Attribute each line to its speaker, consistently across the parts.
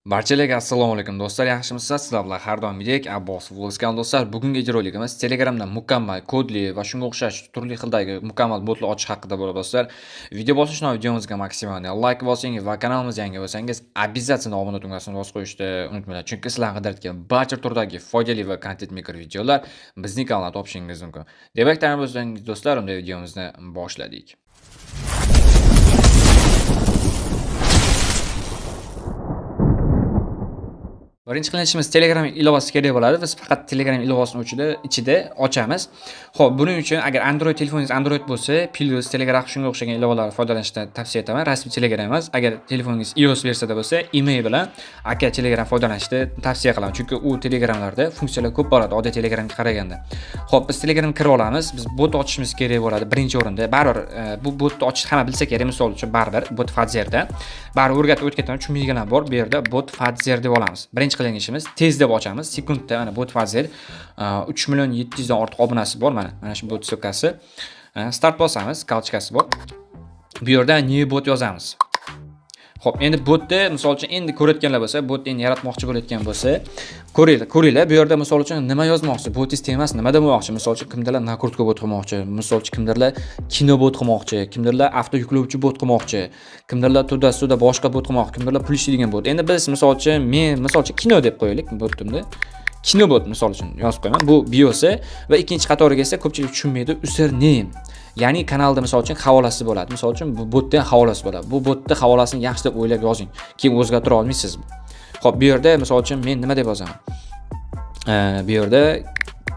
Speaker 1: Barchalarga assalomu alaykum do'stlar, yaxshimisizlar? Sizlar bilan har doimgidek Abbos Vlog'dan do'stlar. Bugungi roligimiz Telegramdan mukammal kodli va shunga o'xshash turli xildagi mukammal botlar ochish haqida bo'ladi do'stlar. Video bosishdan videomizga maksimal like bosing va kanalimizga yangi bo'lsangiz, обязательно obuna tugmasini bosib qo'yishni unutmanglar. Chunki sizlarga qidirayotgan barcha turdagi foydali va content maker videolar bizning kanalda topishingiz mumkin. Demak, tayyor do'stlar, unda videomizni boshladik. Birinchi qilingan ishimiz Telegram ilovasi kerak bo'ladi. Biz faqat Telegram ilovasining ichida ochamiz. Xo'p, buning uchun agar Android telefoningiz Android bo'lsa, Plus, Telegram shunga o'xshagan ilovalarni foydalanishni tavsiya etaman. Rasmiy Telegram emas. Agar telefoningiz iOS versiyada bo'lsa, email bilan aka Telegram foydalanishni tavsiya qilaman. Chunki u Telegramlarda funksiyalar ko'p bo'ladi oddiy Telegramga qaraganda. Xo'p, biz Telegramga kirib olamiz. Biz bot ochishimiz kerak bo'ladi birinchi o'rinda. Baribir bu botni ochishni hamma bilsa kerak. Misol uchun baribir bot Fadzerda. Baribir o'rgatib o'tgandan tushunmaydiganlar bor. Bu yerda bot Fadzer deb olamiz. Birinchi qilingan ishimiz tez deb ochamiz. Sekundda mana bot Fadzer 3.700.000 dan ortiq obunasi bor mana shu bot sokasi. Start bosamiz, galchkasi bor. Bu yerda new bot yozamiz. Xo'p, endi botni misol uchun endi ko'rayotganlar bo'lsa, botni endi yaratmoqchi bo'layotgan bo'lsa, ko'ringlar. Bu yerda misol uchun nima yozmoqchi? Botingiz emas, nima demoqchi? Misol uchun kimdirlar nakrutka bot qilmoqchi, misol uchun kimdirlar kino bot qilmoqchi, kimdirlar avto yuklovchi bot qilmoqchi, kimdirlar to'da boshqa bot qilmoqchi, kimdirlar pul ishlaydigan bot. Endi biz misol uchun kino deb qo'yaylik botimni. Kino bot misol uchun yozib qo'yaman. Bu biosi va ikkinchi qatoriga esa ko'pchilik tushunmaydi, username. Ya'ni kanalda misol uchun havolasi bo'ladi. Misol uchun bu botning havolasi bo'ladi. Bu botning havolasini yaxshi deb o'ylab yozing. Keyin o'zgartira olmaysiz. Xo'p, bu yerda misol uchun men nima deb yozaman? Bu yerda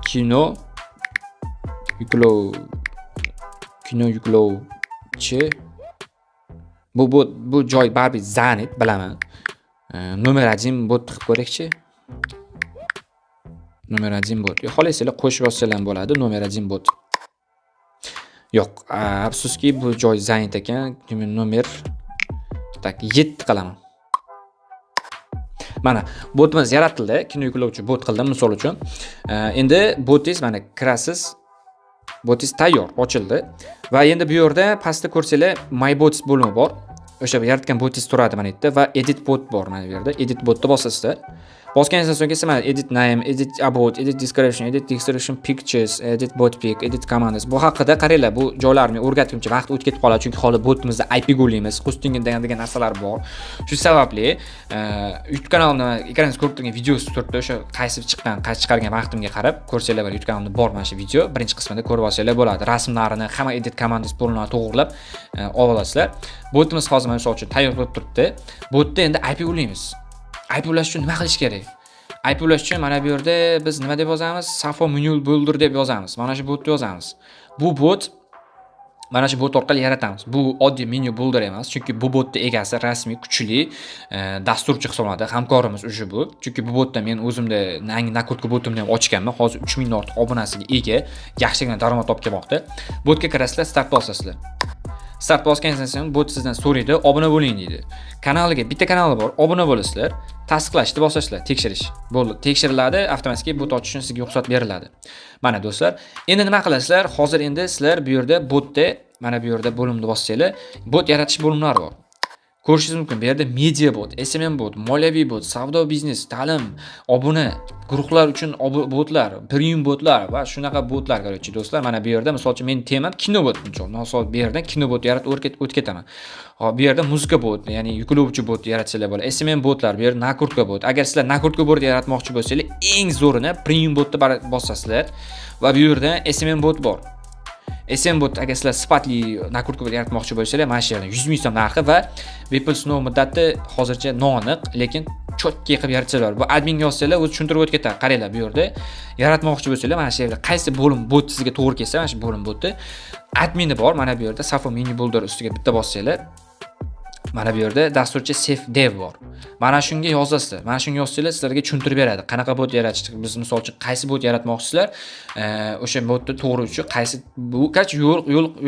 Speaker 1: kino yuklovchi bu joy baribir zanit bilaman. Nomer 1 bot qilib ko'raylikchi. Nomer 1 bot. Xohlasanglar qo'shib yozsalar ham bo'ladi. Nomer 1 bot. Yo'q, afsuski bu joy zanit ekan. Nomer 7 qilaman. Mana botimiz yaratildi. Kino yuklovchi bot qildim misol uchun. Endi botingiz mana kirasiz. Botingiz tayyor, ochildi. Va endi bu yerda pastda ko'rsanglar My Bots bo'limi bor. O'sha yaratgan botingiz turadi mana bu yerda va Edit bot bor mana bu yerda. Edit botni bosasizlar. Bosganingizdan so'ng esa mana edit name, edit about, edit description pictures, edit bot pic, edit commands. Bu haqida qaranglar, bu joylarni o'rgatguncha vaqt o'tib ketib qoladi, chunki hali botimizda IP go'laymiz, hosting degan narsalar bor. Shu sababli YouTube kanalimda ekraningiz ko'rib turgan videosi turibdi, o'sha qaysi chiqargan vaqtimga qarab ko'rsanglar YouTube kanalimda bor mana shu video, birinchi qismida ko'rib olsanglar bo'ladi. Rasmlarini, hamma edit commands bo'lini to'g'rilab olasizlar. Botimiz hozir mana shu uchun tayyor bo'lib turibdi. Botda endi IP o'laymiz. IP ulash uchun nima qilish kerak? IP ulash uchun mana bu yerda biz nima deb yozamiz? Safo menu builder deb yozamiz. Mana shu botni yozamiz. Bu bot mana shu bot orqali yaratamiz. Bu oddiy menu builder emas, chunki bu botning egasi rasmiy, kuchli dasturchi hisoblanadi. Hamkorimiz o'sha bu. Chunki bu botda men o'zimda nakrutka botimni ham ochganman. Hozir 3000 dan ortiq obunasiga ega, yaxshigina daromad topib kelmoqda. Botga kirasizlar, start bosasizlar. Start bosganingizdan so'ng bot sizdan so'raydi, obuna bo'ling deydi. Kanaliga bitta kanali bor, obuna bo'lasizlar, tasdiqlashni bosasizlar, tekshirish. Bo'ldi, tekshiriladi, avtomatik bot ochish uchun sizga ruxsat beriladi. Mana do'stlar, endi nima qilasizlar? Hozir endi sizlar bu yerda botda, mana bu yerda bo'limni bossanglar, bot yaratish bo'limlari bor. Ko'rishingiz mumkin. Bu yerda media bot, SMM bot, moliyaviy bot, savdo biznes, ta'lim, obuna, guruhlar uchun botlar, premium botlar va shunaqa botlar qaraychi do'stlar. Mana bu yerda misol uchun men temam kino bot buncha. Misol bu yerdan kino bot yaratib o'tib ketaman. Hop, bu yerda muzika bot, ya'ni yuklovchi bot yaratsalar bo'ladi. SMM botlar, bu yerda nakrutka bot. Agar sizlar nakrutka bot yaratmoqchi bo'lsangiz, eng zo'rini premium botni bosasizlar va bu yerda SMM bot bor. SM bot agar sizlar sifatli nakrutka bot yaratmoqchi bo'lsangiz, mana shu yerda 100 ming so'm narxi va bepul sinov muddati hozircha noaniq, lekin chotki qilib yaratsalar. Bu adminga yozsanglar, o'zi tushuntirib o'tib ketadi. Qaranglar, bu yerda yaratmoqchi bo'lsangiz, mana shu yerda qaysi bo'lim bot sizga to'g'ri kelsa, mana shu bo'lim botni admini bor. Mana bu yerda Safo menu builder ustiga bitta bossanglar, mana bu yerda dasturchi safe dev bor. Mana shunga yozasizlar. Mana shunga yozsanglar sizlarga tushuntirib beradi. Qanaqa bot yaratish, biz misol uchun qaysi bot yaratmoqchisizlar, o'sha botni to'g'ri uchun qaysi bu qancha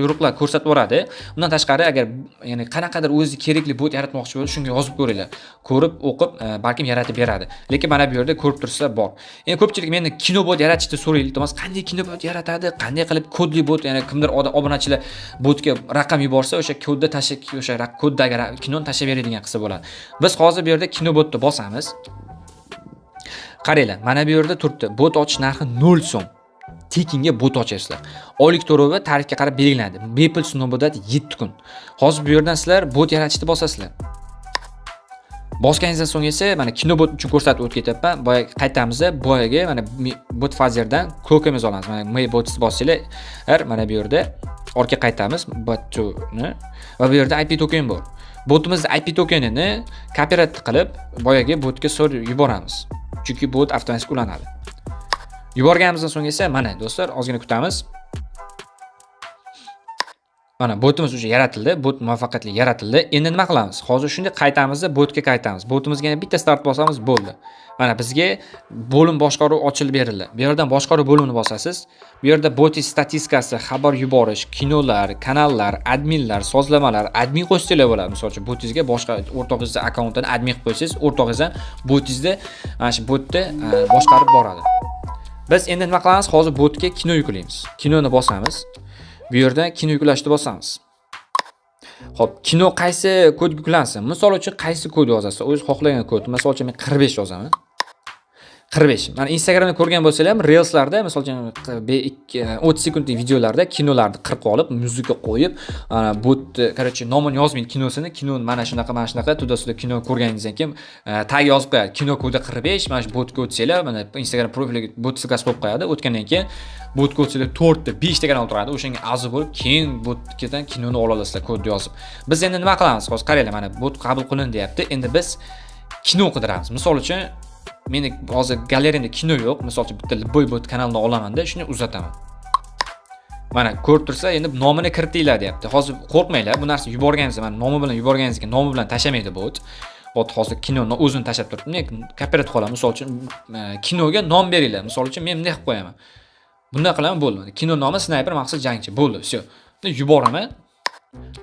Speaker 1: yo'riqlar ko'rsatib beradi. Undan tashqari agar ya'ni qanaqadir o'zi kerakli bot yaratmoqchi bo'lsa, shunga yozib ko'ringlar. Ko'rib, o'qib, balkim yaratib beradi. Lekin mana bu yerda ko'rib turibsizlar bor. Endi ko'pchilik meni kino bot yaratishni so'raydi. Iltimos, qanday kino bot yaratadi? Qanday qilib kodli bot, ya'ni kimdir obunachilar botga raqam yuborsa, o'sha kodda tashib, o'sha koddagi kinoni tashlab beradigan qilsa bo'ladi. Biz hozir bu yerda kino botni bosamiz. Qaranglar, mana bu yerda turibdi. Bot ochish narxi 0 so'm. Tekinga bot ochyapsizlar. Oylik to'lovi tarifga qarab belgilanadi. Bepul sinov muddati 7 kun. Hozir bu yerdan sizlar bot yaratishni bosasizlar. Bosganingizdan so'ng esa mana kino bot uchun ko'rsatib o'tib ketyapman. Boya qaytamiz, boyaga mana bot fazerdan ko'kimiz olamiz. Mana my botni bossanglar, mana bu yerda orqa qaytamiz botni va bu yerda IP token bor. Botimizning IP tokenini kopirovat qilib boyaga botga yuboramiz. Chunki bot avtomatik ulanadi. Yuborganimizdan so'ng esa mana do'stlar, ozgina kutamiz. Mana botimiz уже yaratildi. Bot muvaffaqiyatli yaratildi. Endi nima qilamiz? Hozir shunday qaytamiz, botga qaytamiz. Botimizga yana bitta start bosamiz, bo'ldi. Mana bizga bo'lim boshqaruv ochilib berildi. Bu yerdan boshqaruv bo'limini bosasiz. Bu yerda bot statistikasi, xabar yuborish, kinolar, kanallar, adminlar, sozlamalar, admin qo'shinglar bo'ladi. Masalan, botingizga boshqa o'rtog'ingizning akkauntini admin qilib qo'ysangiz, o'rtog'ingiz ham botingizda mana shu botni boshqarib boradi. Biz endi nima qilamiz? Hozir botga kino yuklaymiz. Kinoni bosamiz. Bu yerda kino yuklashni bosamiz. Xo'p, kino qaysi kod yuklansin? Misol uchun qaysi kod yozasiz? O'zingiz xohlagan kod. Misol uchun men 45 yozaman. 45. Mana Instagramda ko'rgan bo'lsanglar ham Reels'larda, misol uchun 30 sekundlik videolarda kinolarni qirib olib, muzika qo'yib, bot, короче, nomini yozmang kinosini, kinoni mana shunaqa tuda-suda kino ko'rganingizdan keyin tag yozib qo'yadi. Kino kodi 45, mana shu botga o'tsanglar, mana Instagram profiliga bot silkasi qo'yib qo'yadi. O'tgandan keyin botga o'tsanglar 4 ta, 5 ta kanal turadi. O'shanga a'zo bo'lib, keyin botdan kinoni ola olasizlar kodni yozib. Biz endi nima qilamiz? Hozir qaranglar, mana bot qabul qilindi deyapti. Endi biz kino qidiramiz. Misol uchun meni hozir galereyamda kino yo'q. Misol uchun bitta Boy bot kanalini olaman-da, shuni uzataman. Mana ko'rib tursa, endi nomini kiritinglar deyapti. Hozir qo'rqmanglar, bu narsa yuborganingizda, mana nomi bilan yuborganingizga nomi bilan tashlamaydi bot. Bot hozir kinoni o'zini tashlab turibdi. Men kopirovat qilaman. Misol uchun kinoga nom beringlar. Misol uchun men bunday qilib qo'yaman. Bunday qilaman, bo'ldi. Kino nomi Sniper maqsad jangchi, bo'ldi. Всё. Yuboraman.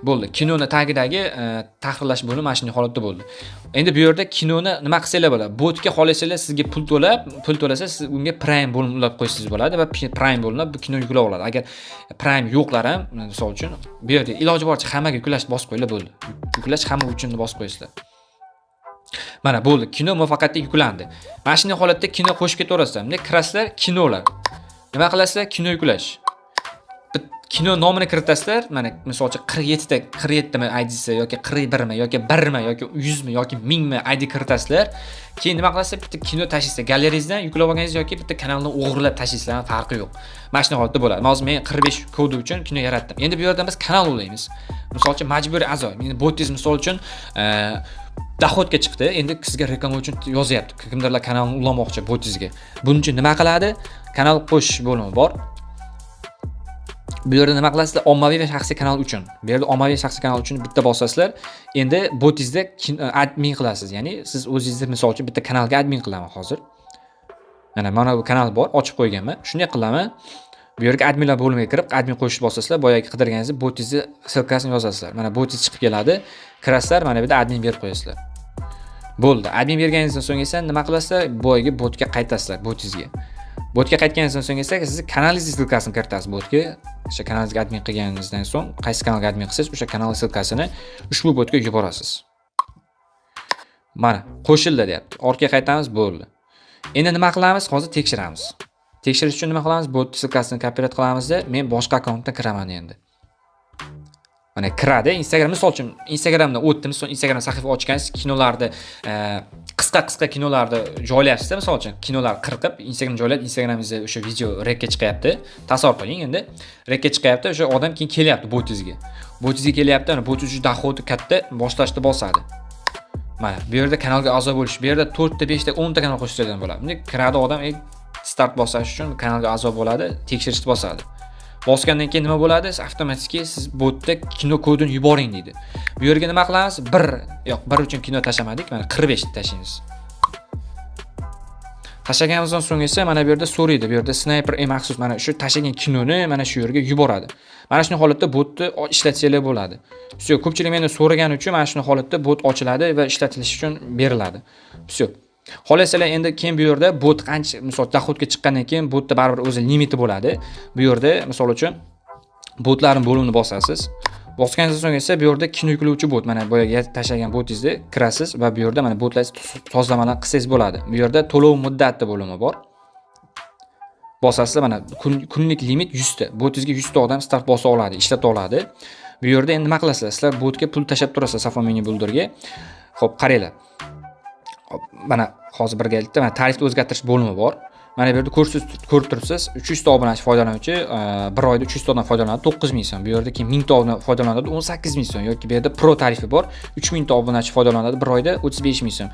Speaker 1: Bo'ldi. Kinoni tagidagi tahrirlash bo'limi mana shunday holatda bo'ldi. Endi bu yerda kinoni nima qilsanglar bo'ladi? Botga xohlasanglar sizga pul to'lasa, siz unga Prime bo'lim ulab qo'ysangiz bo'ladi va Prime bo'limda bu kino yuklab oladi. Agar Prime yo'qlar ham, misol uchun bu yerda iloji boricha hammaga yuklashni bosib qo'yinglar, bo'ldi. Yuklash hamma uchun bosib qo'yasizlar. Mana bo'ldi. Kino muvaffaqiyatli yuklandi. Mana shunday holatda kino qo'shib ketaverasizlar. Bunday kirasizlar, kinolar. Nima qilasizlar? Kino yuklash. Kino nomini kiritasizlar. Mana misol uchun 47 mi ID'si yoki 41 mi yoki 1 mi yoki 100 mi yoki 1000 mi ID kiritasizlar. Keyin nima qilasizlar? Bitta kino tashlaysizlar. Galereyangizdan yuklab olganingiz yoki bitta kanalni o'g'irlab tashlaysizlar, farqi yo'q. Mana shunday holatda bo'ladi. Hozir men 45 kodi uchun kino yaratdim. Endi bu yerdan biz kanal ulaymiz. Misol uchun majburiy a'zo. Meni botingiz misol uchun dohodga chiqdi. Endi sizga reklama uchun yozyapti. Kimdirlar kanalni ulamoqchi botingizga. Buning uchun nima qiladi? Kanal qo'shish bo'limi bor. Bu yerda nima qilasizlar? Ommaviy va shaxsiy kanal uchun. Bu yerda ommaviy shaxsiy kanal uchun bitta bosasizlar. Endi botingizda admin qilasiz. Ya'ni siz o'zingizda misol uchun bitta kanalga admin qilaman hozir. Mana bu kanal bor, ochib qo'yganman. Shunday qilaman. Bu yerga adminlar bo'limiga kirib, admin qo'yishni bosasizlar. Boyagi qidirganingizda botingizni silkasini yozasizlar. Mana botingiz chiqib keladi. Kirasizlar, mana bu yerda admin berib qo'yasizlar. Bo'ldi. Admin berganingizdan so'ng esa nima qilasizlar? Boyagi botga qaytasizlar, botingizga. Botga qaytganingizdan so'ng esa siz kanalingiz silkasini kiritasiz botga. O'sha kanalingizga admin qilganingizdan so'ng, qaysi kanalga admin qilsangiz, o'sha kanal silkasini ushbu botga yuborasiz. Mana, qo'shildi deyapti. Orqaga qaytamiz, bo'ldi. Endi nima qilamiz? Hozir tekshiramiz. Tekshirish uchun nima qilamiz? Bot silkasini kopirovat qilamiz-da, men boshqa akkauntdan kiraman endi. Mana kiradi. Instagram misol uchun Instagramdan o'tdim, so'ng Instagram sahifa ochgansiz, kinolarni qisqa kinolarni joylayapsiz, misol uchun kinolar qirqib Instagram joylab, Instagramingizda o'sha video rekka chiqyapti. Tasavvur qiling endi. Rekka chiqyapti, o'sha odam keyin kelyapti botingizga. Botingizga kelyapti, ana bot uchun dohodi katta, boshlashni bosadi. Mana bu yerda kanalga a'zo bo'lish, bu yerda 4 ta, 5 ta, 10 ta kanal qo'shishdan bo'ladi. Bunday kiradi odam, start bosash uchun kanalga a'zo bo'ladi, tekshirishni bosadi. Bosgandan keyin nima bo'ladi? Avtomatik siz botda kino kodini yuboring deydi. Bu yerga nima qilamiz? 1 uchun kino tashlamadik, mana 45 tashlaymiz. Tashlaganimizdan so'ng esa mana bu yerda so'raydi. Bu yerda Sniper maxsus mana shu tashlagan kinoni mana shu yerga yuboradi. Mana shunday holatda botni ishlatsanglar bo'ladi. Всё, ko'pchilik meni so'ragani uchun mana shunday holatda bot ochiladi va ishlatilishi uchun beriladi. Всё. Xohlasalar endi keyin bu yerda bot qancha misol dohodga chiqqandan keyin botda baribir o'zi limiti bo'ladi. Bu yerda misol uchun botlarning bo'limini bosasiz. Bosganingizdan so'ng esa bu yerda kino yuklovchi bot, mana boyaga tashlagan botingizni kirasiz va bu yerda mana botlarni tozalamalar qilsangiz bo'ladi. Bu yerda to'lov muddati bo'limi bor. Bosasizlar, mana kunlik limit 100 ta. Botingizga 100 ta odam start bosa oladi, ishlata oladi. Bu yerda endi nima qilasizlar? Sizlar botga pul tashab turasiz Safo Mini Builder'ga. Xo'p, qaranglar. Mana hozir birga aytdim, mana tarifni o'zgartirish bo'limi bor. Mana bu yerda ko'rib turibsiz, 300 ta obunachi foydalanuvchi bir oyda 300 tadan foydalanadi 9000 so'm. Bu yerda keyin 1000 ta odam foydalanadi 18000 so'm yoki bu yerda pro tarifi bor. 3000 ta obunachi foydalanadi bir oyda 35000 so'm.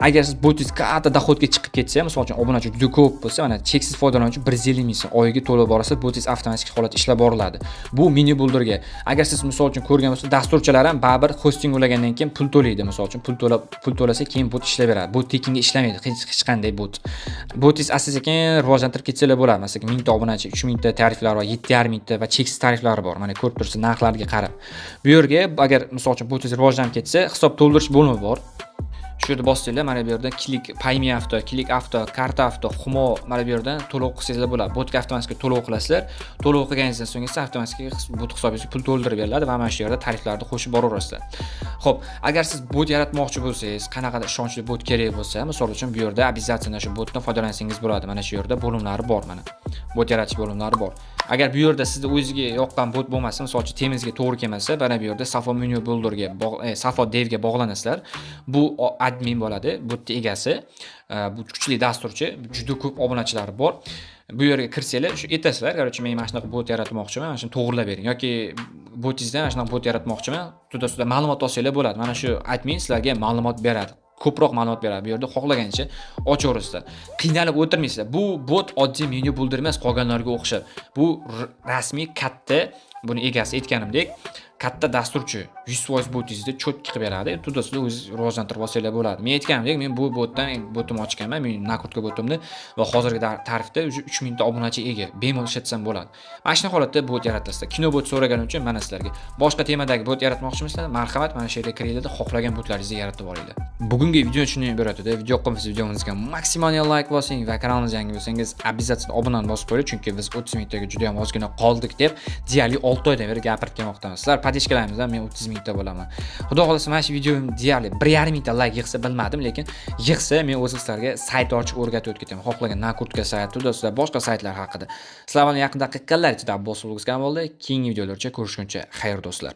Speaker 1: Agar siz botingiz katta doxodga chiqib ketsa, masalan uchun obunachi juda ko'p bo'lsa, mana cheksiz foydalanuvchi 150 so'm oyiga to'lab borasiz, botingiz avtomatik holatda ishlab boriladi. Bu Mini Builder'ga. Agar siz misol uchun ko'rgan bo'lsangiz, dasturchilar ham baribir hosting ulagandan keyin pul to'laydi. Misol uchun pul to'lasa keyin bot ishlayveradi. Bot tekinga ishlamaydi, hech qanday bot. Botingiz asta-sekin rivojlantirib ketsalar bo'ladi. Masalan, 1000 ta obunachi, 3000 ta tariflar va 7500 ta va cheksiz tariflari bor. Mana ko'rib tursiz narxlarga qarab. Bu yerga agar misol uchun botingiz rivojlanib ketsa, hisob to'ldirish bo'limi bor. Shu yerda bossanglar, mana bu yerda Payme Auto, Click Auto, Karta Auto, Humo, mana bu yerdan to'lov qilsanglar bo'ladi. Botga avtomatik to'lov qilasizlar. To'lov qilganingizdan so'ng esa avtomatik bot hisobingizga pul to'ldirib beriladi va mana shu yerda tariflarni qo'shib boraverasizlar. Xo'p, agar siz bot yaratmoqchi bo'lsangiz, qanaqadir ishonchli bot kerak bo'lsa, misol uchun bu yerda обязательно shu botdan foydalansangiz bo'ladi. Mana shu yerda bo'limlari bor, mana. Bot yaratish bo'limlari bor. Agar bu yerda sizni o'zingizga yoqqan bot bo'lmasa, misol uchun temizga to'g'ri kelmasa, mana bu yerda Safo Mini Builder'ga, Safo Dev'ga bog'lanasizlar. Bu admin bo'ladi, botning egasi. Bu kuchli dasturchi, juda ko'p obunachilari bor. Bu yerga kirsanglar, shu aytasizlar, "Qarochi, men mana shunaqa bot yaratmoqchiman, mana shuni to'g'rilab bering" yoki botingizdan mana shunaqa bot yaratmoqchiman, to'da ma'lumot olsanglar bo'ladi. Mana shu admin sizlarga ma'lumot beradi. Ko'proq ma'lumot beradi. Bu yerda xohlagancha ochaverasizlar. Qiynalib o'tirmaysizlar. Bu bot oddiy Mini Builder emas, qolganlarga o'xshab. Bu rasmiy katta, buni egasi aytganimdek, katta dasturchi 100% botingizni cho'tki qilib beradi. Tunda sizlar o'zingiz rivojlantirib olsanglar bo'ladi. Men aytganimdek, men bu botimni ochganman, men nakrutka botimni va hozirgi tarifda 3000 ta obunachi ega. Bemalol ishlatsam bo'ladi. Mana shunday holatda bot yaratilasizlar. Kino bot so'raganim uchun mana sizlarga. Boshqa temadagi bot yaratmoqchimisizlar? Marhamat, mana shu yerga kiringlar, xohlagan botlaringizni yaratib olinglar. Bugungi video shunday iborat edi. Video yoqqansa videomizga maksimal like bosing va kanalimiz yangi bo'lsangiz, обязательно obunani bosib qo'ying, chunki biz 30 mingtaga juda ham ozgina qoldik deb deyarli 6 oydan beri gapirib kelmoqdamiz. Sizlar patishkalarimizdan men 30 mingta bo'laman. Xudo xolasa mana shu videom deyarli 1,5 mingta like yig'sa bilmadim, lekin yig'sa men o'z sizlarga sayt ochib o'rgatib o'tib xohlagan nakrutka sayti, sizlar boshqa saytlar haqida. Sizlar bilan yaqin daqiqalar ichida Abbos Vlogs kanalida keyingi videolarcha ko'rishguncha xayr do'stlar.